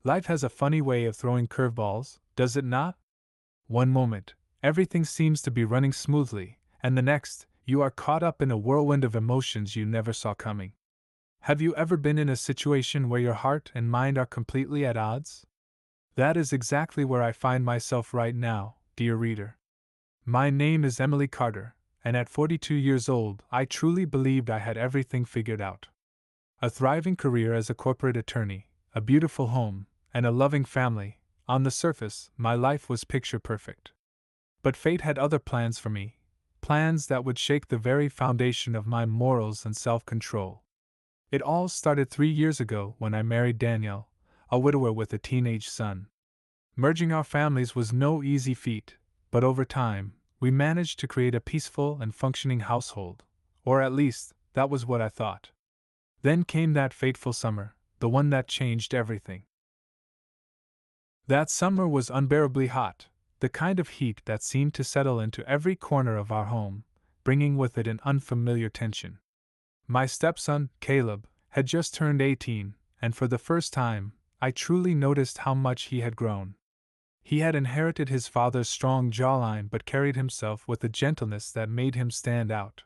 Life has a funny way of throwing curveballs, does it not? One moment, everything seems to be running smoothly, and the next, you are caught up in a whirlwind of emotions you never saw coming. Have you ever been in a situation where your heart and mind are completely at odds? That is exactly where I find myself right now, dear reader. My name is Emily Carter, and at 42 years old, I truly believed I had everything figured out. A thriving career as a corporate attorney, a beautiful home, and a loving family. On the surface, my life was picture perfect. But fate had other plans for me, plans that would shake the very foundation of my morals and self-control. It all started 3 years ago when I married Danielle, a widower with a teenage son. Merging our families was no easy feat, but over time, we managed to create a peaceful and functioning household, or at least, that was what I thought. Then came that fateful summer, the one that changed everything. That summer was unbearably hot, the kind of heat that seemed to settle into every corner of our home, bringing with it an unfamiliar tension. My stepson, Caleb, had just turned 18, and for the first time, I truly noticed how much he had grown. He had inherited his father's strong jawline but carried himself with a gentleness that made him stand out.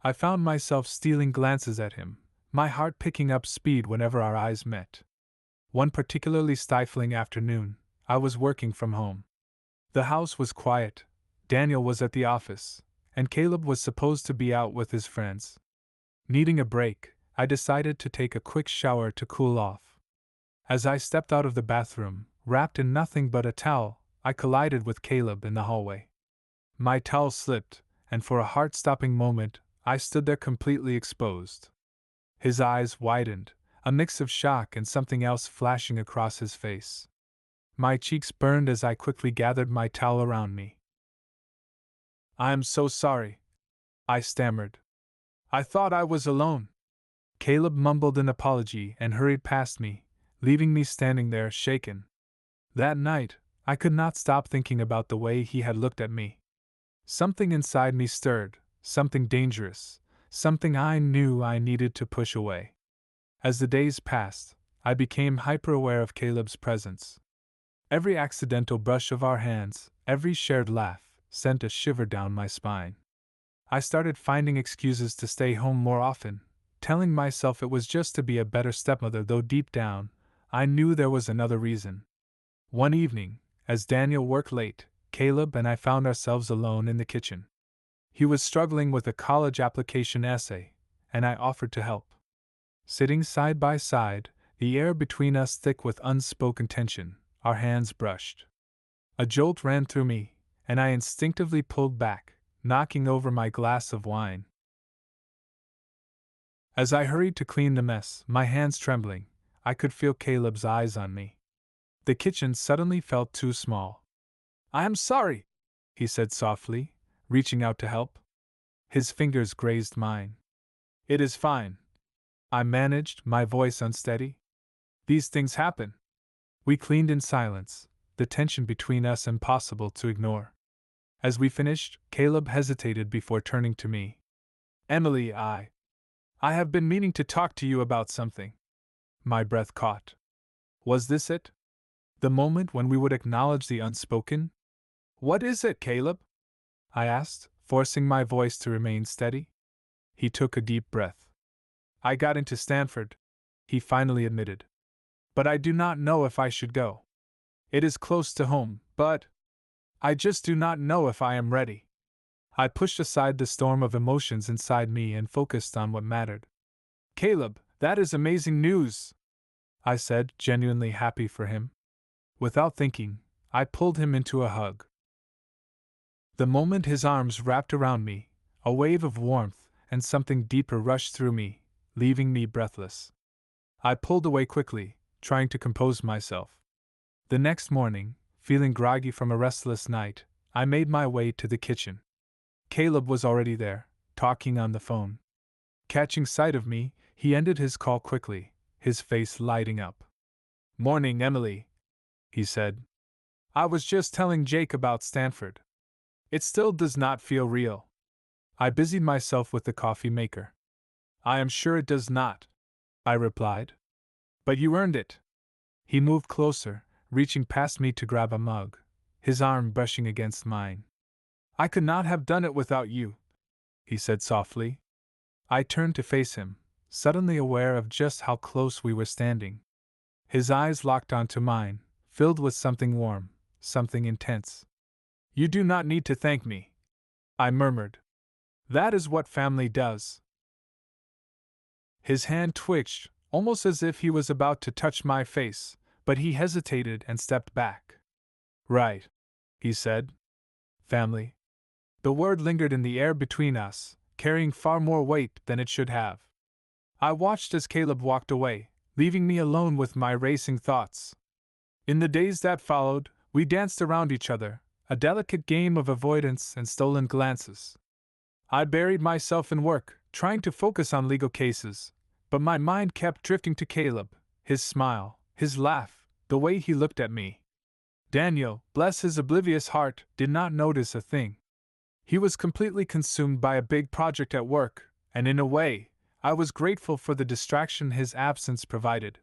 I found myself stealing glances at him, my heart picking up speed whenever our eyes met. One particularly stifling afternoon, I was working from home. The house was quiet, Daniel was at the office, and Caleb was supposed to be out with his friends. Needing a break, I decided to take a quick shower to cool off. As I stepped out of the bathroom, wrapped in nothing but a towel, I collided with Caleb in the hallway. My towel slipped, and for a heart-stopping moment, I stood there completely exposed. His eyes widened, a mix of shock and something else flashing across his face. My cheeks burned as I quickly gathered my towel around me. "I am so sorry," I stammered. "I thought I was alone." Caleb mumbled an apology and hurried past me, leaving me standing there shaken. That night, I could not stop thinking about the way he had looked at me. Something inside me stirred, something dangerous, something I knew I needed to push away. As the days passed, I became hyper-aware of Caleb's presence. Every accidental brush of our hands, every shared laugh, sent a shiver down my spine. I started finding excuses to stay home more often, telling myself it was just to be a better stepmother, though deep down, I knew there was another reason. One evening, as Daniel worked late, Caleb and I found ourselves alone in the kitchen. He was struggling with a college application essay, and I offered to help. Sitting side by side, the air between us thick with unspoken tension, our hands brushed. A jolt ran through me, and I instinctively pulled back, knocking over my glass of wine. As I hurried to clean the mess, my hands trembling, I could feel Caleb's eyes on me. The kitchen suddenly felt too small. "I am sorry," he said softly, reaching out to help. His fingers grazed mine. "It is fine," I managed, my voice unsteady. "These things happen." We cleaned in silence, the tension between us impossible to ignore. As we finished, Caleb hesitated before turning to me. "Emily, I have been meaning to talk to you about something." My breath caught. Was this it? The moment when we would acknowledge the unspoken? "What is it, Caleb?" I asked, forcing my voice to remain steady. He took a deep breath. "I got into Stanford," he finally admitted. "But I do not know if I should go. It is close to home, but I just do not know if I am ready." I pushed aside the storm of emotions inside me and focused on what mattered. "Caleb, that is amazing news," I said, genuinely happy for him. Without thinking, I pulled him into a hug. The moment his arms wrapped around me, a wave of warmth and something deeper rushed through me, leaving me breathless. I pulled away quickly, trying to compose myself. The next morning, feeling groggy from a restless night, I made my way to the kitchen. Caleb was already there, talking on the phone. Catching sight of me, he ended his call quickly, his face lighting up. "Morning, Emily," he said. "I was just telling Jake about Stanford. It still does not feel real." I busied myself with the coffee maker. "I am sure it does not," I replied. "But you earned it." He moved closer, reaching past me to grab a mug, his arm brushing against mine. I could not have done it without you, he said softly. I turned to face him, suddenly aware of just how close we were standing. His eyes locked onto mine, filled with something warm, something intense. You do not need to thank me, I murmured. That is what family does. His hand twitched, almost as if he was about to touch my face, but he hesitated and stepped back. Right, he said. Family. The word lingered in the air between us, carrying far more weight than it should have. I watched as Caleb walked away, leaving me alone with my racing thoughts. In the days that followed, we danced around each other, a delicate game of avoidance and stolen glances. I buried myself in work, trying to focus on legal cases, but my mind kept drifting to Caleb, his smile, his laugh, the way he looked at me. Daniel, bless his oblivious heart, did not notice a thing. He was completely consumed by a big project at work, and in a way, I was grateful for the distraction his absence provided.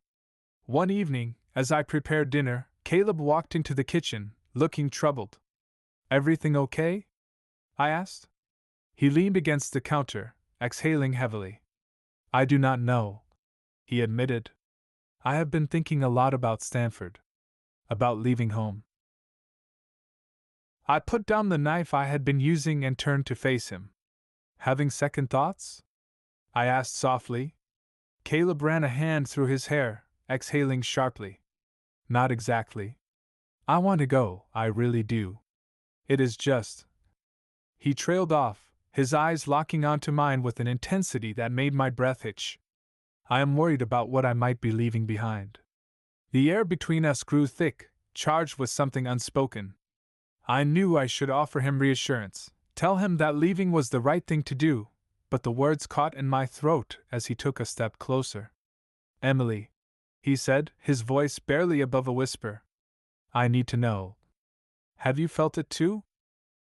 One evening, as I prepared dinner, Caleb walked into the kitchen, looking troubled. Everything okay? I asked. He leaned against the counter, exhaling heavily. I do not know, he admitted. I have been thinking a lot about Stanford. About leaving home. I put down the knife I had been using and turned to face him. Having second thoughts? I asked softly. Caleb ran a hand through his hair, exhaling sharply. Not exactly. I want to go, I really do. It is just. He trailed off, his eyes locking onto mine with an intensity that made my breath hitch. I am worried about what I might be leaving behind. The air between us grew thick, charged with something unspoken. I knew I should offer him reassurance, tell him that leaving was the right thing to do, but the words caught in my throat as he took a step closer. Emily, he said, his voice barely above a whisper. I need to know. Have you felt it too?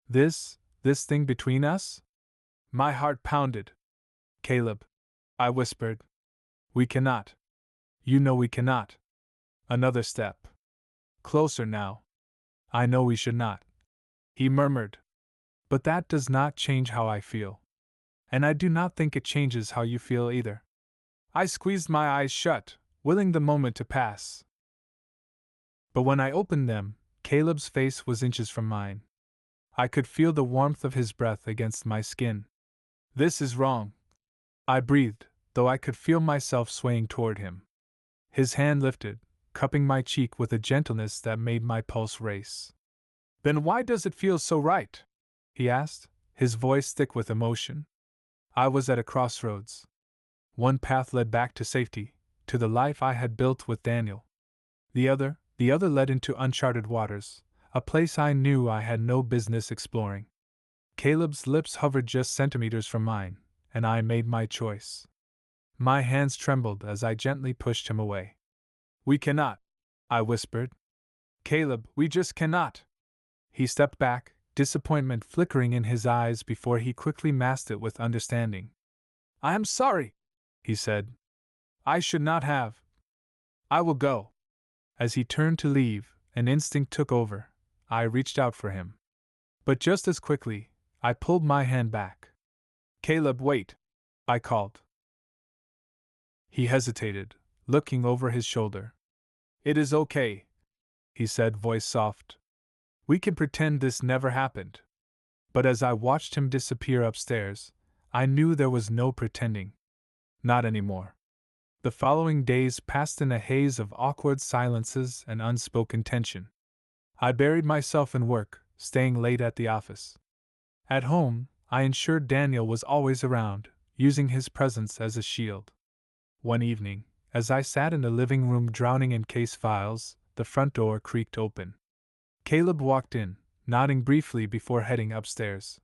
This thing between us? My heart pounded. Caleb, I whispered. We cannot. You know we cannot. Another step. Closer now. I know we should not. He murmured. But that does not change how I feel. And I do not think it changes how you feel either. I squeezed my eyes shut, willing the moment to pass. But when I opened them, Caleb's face was inches from mine. I could feel the warmth of his breath against my skin. This is wrong, I breathed, though I could feel myself swaying toward him. His hand lifted, cupping my cheek with a gentleness that made my pulse race. Then why does it feel so right? He asked, his voice thick with emotion. I was at a crossroads. One path led back to safety, to the life I had built with Daniel. The other led into uncharted waters, a place I knew I had no business exploring. Caleb's lips hovered just centimeters from mine, and I made my choice. My hands trembled as I gently pushed him away. We cannot, I whispered. Caleb, we just cannot. He stepped back, disappointment flickering in his eyes before he quickly masked it with understanding. I am sorry, he said. I should not have. I will go. As he turned to leave, an instinct took over. I reached out for him. But just as quickly, I pulled my hand back. Caleb, wait, I called. He hesitated, looking over his shoulder. It is okay, he said, voice soft. We can pretend this never happened. But as I watched him disappear upstairs, I knew there was no pretending. Not anymore. The following days passed in a haze of awkward silences and unspoken tension. I buried myself in work, staying late at the office. At home, I ensured Daniel was always around, using his presence as a shield. One evening, as I sat in the living room drowning in case files, the front door creaked open. Caleb walked in, nodding briefly before heading upstairs.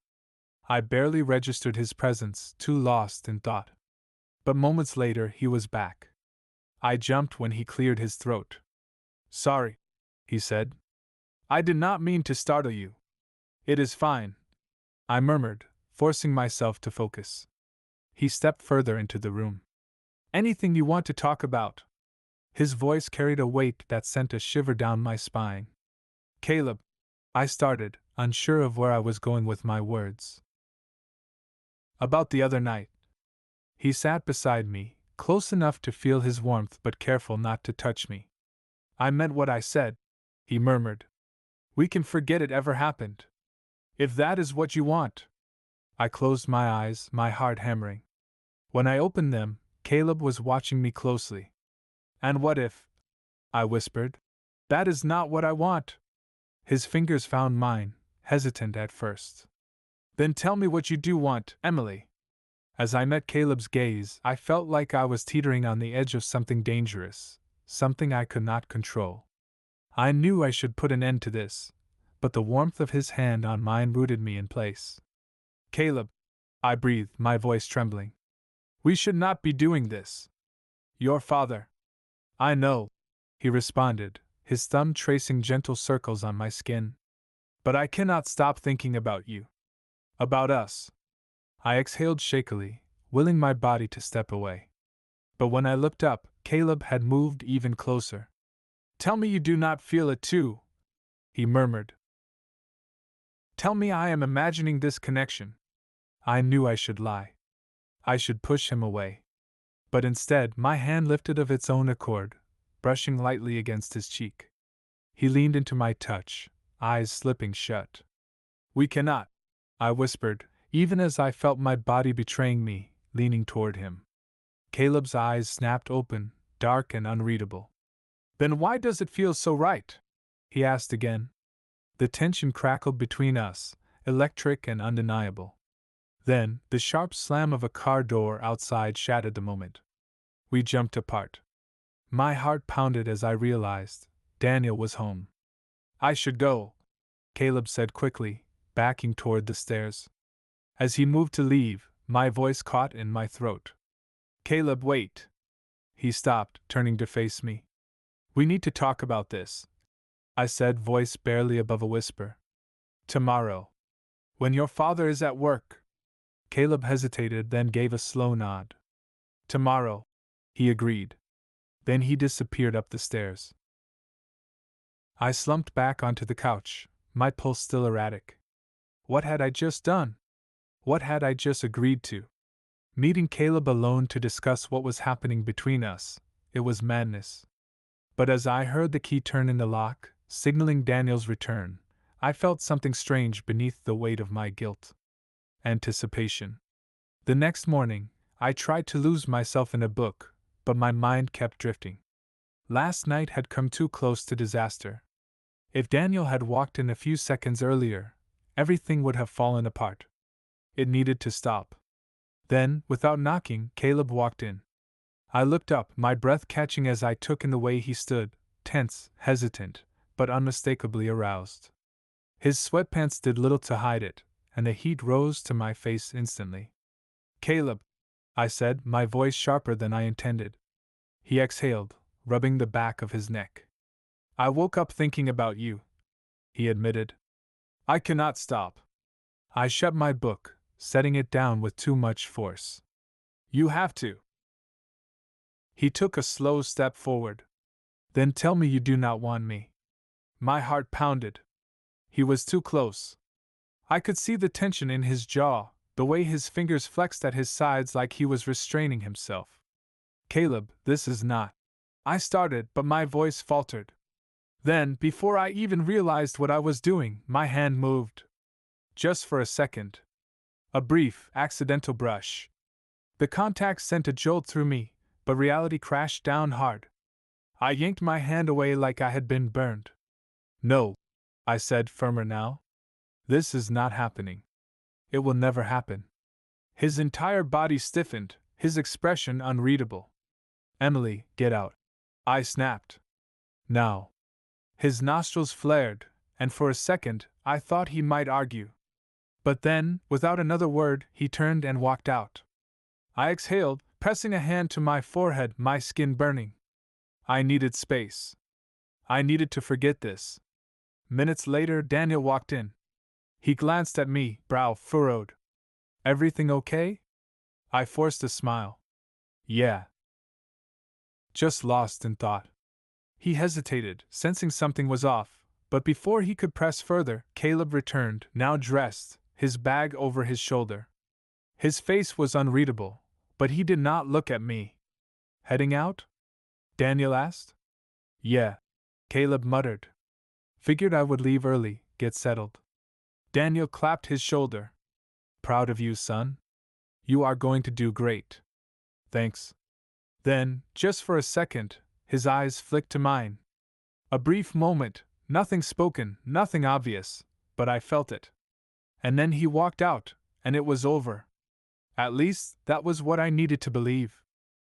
I barely registered his presence, too lost in thought. But moments later he was back. I jumped when he cleared his throat. Sorry, he said. I did not mean to startle you. It is fine, I murmured, forcing myself to focus. He stepped further into the room. Anything you want to talk about? His voice carried a weight that sent a shiver down my spine. Caleb, I started, unsure of where I was going with my words. About the other night. He sat beside me, close enough to feel his warmth but careful not to touch me. I meant what I said, he murmured. We can forget it ever happened. If that is what you want. I closed my eyes, my heart hammering. When I opened them, Caleb was watching me closely. And what if? I whispered. That is not what I want. His fingers found mine, hesitant at first. Then tell me what you do want, Emily. As I met Caleb's gaze, I felt like I was teetering on the edge of something dangerous, something I could not control. I knew I should put an end to this, but the warmth of his hand on mine rooted me in place. Caleb, I breathed, my voice trembling. We should not be doing this. Your father. I know, he responded, his thumb tracing gentle circles on my skin. But I cannot stop thinking about you. About us. I exhaled shakily, willing my body to step away. But when I looked up, Caleb had moved even closer. Tell me you do not feel it too, he murmured. Tell me I am imagining this connection. I knew I should lie. I should push him away. But instead, my hand lifted of its own accord, brushing lightly against his cheek. He leaned into my touch, eyes slipping shut. We cannot, I whispered, even as I felt my body betraying me, leaning toward him. Caleb's eyes snapped open, dark and unreadable. Then why does it feel so right? He asked again. The tension crackled between us, electric and undeniable. Then, the sharp slam of a car door outside shattered the moment. We jumped apart. My heart pounded as I realized Daniel was home. I should go, Caleb said quickly, backing toward the stairs. As he moved to leave, my voice caught in my throat. Caleb, wait. He stopped, turning to face me. We need to talk about this, I said, voice barely above a whisper. Tomorrow. When your father is at work. Caleb hesitated, then gave a slow nod. Tomorrow, he agreed. Then he disappeared up the stairs. I slumped back onto the couch, my pulse still erratic. What had I just done? What had I just agreed to? Meeting Caleb alone to discuss what was happening between us, it was madness. But as I heard the key turn in the lock, signaling Daniel's return, I felt something strange beneath the weight of my guilt. Anticipation. The next morning, I tried to lose myself in a book, but my mind kept drifting. Last night had come too close to disaster. If Daniel had walked in a few seconds earlier, everything would have fallen apart. It needed to stop. Then, without knocking, Caleb walked in. I looked up, my breath catching as I took in the way he stood, tense, hesitant, but unmistakably aroused. His sweatpants did little to hide it, and the heat rose to my face instantly. Caleb, I said, my voice sharper than I intended. He exhaled, rubbing the back of his neck. I woke up thinking about you, he admitted. I cannot stop. I shut my book, setting it down with too much force. You have to. He took a slow step forward. Then tell me you do not want me. My heart pounded. He was too close. I could see the tension in his jaw, the way his fingers flexed at his sides like he was restraining himself. Caleb, this is not. I started, but my voice faltered. Then, before I even realized what I was doing, my hand moved. Just for a second. A brief, accidental brush. The contact sent a jolt through me, but reality crashed down hard. I yanked my hand away like I had been burned. No, I said, firmer now. This is not happening. It will never happen. His entire body stiffened, his expression unreadable. Emily, get out. I snapped. Now. His nostrils flared, and for a second, I thought he might argue. But then, without another word, he turned and walked out. I exhaled, pressing a hand to my forehead, my skin burning. I needed space. I needed to forget this. Minutes later, Daniel walked in. He glanced at me, brow furrowed. Everything okay? I forced a smile. Yeah. Just lost in thought. He hesitated, sensing something was off, but before he could press further, Caleb returned, now dressed, his bag over his shoulder. His face was unreadable, but he did not look at me. Heading out? Daniel asked. Yeah, Caleb muttered. Figured I would leave early, get settled. Daniel clapped his shoulder. Proud of you, son. You are going to do great. Thanks. Then, just for a second, his eyes flicked to mine. A brief moment, nothing spoken, nothing obvious, but I felt it. And then he walked out, and it was over. At least, that was what I needed to believe.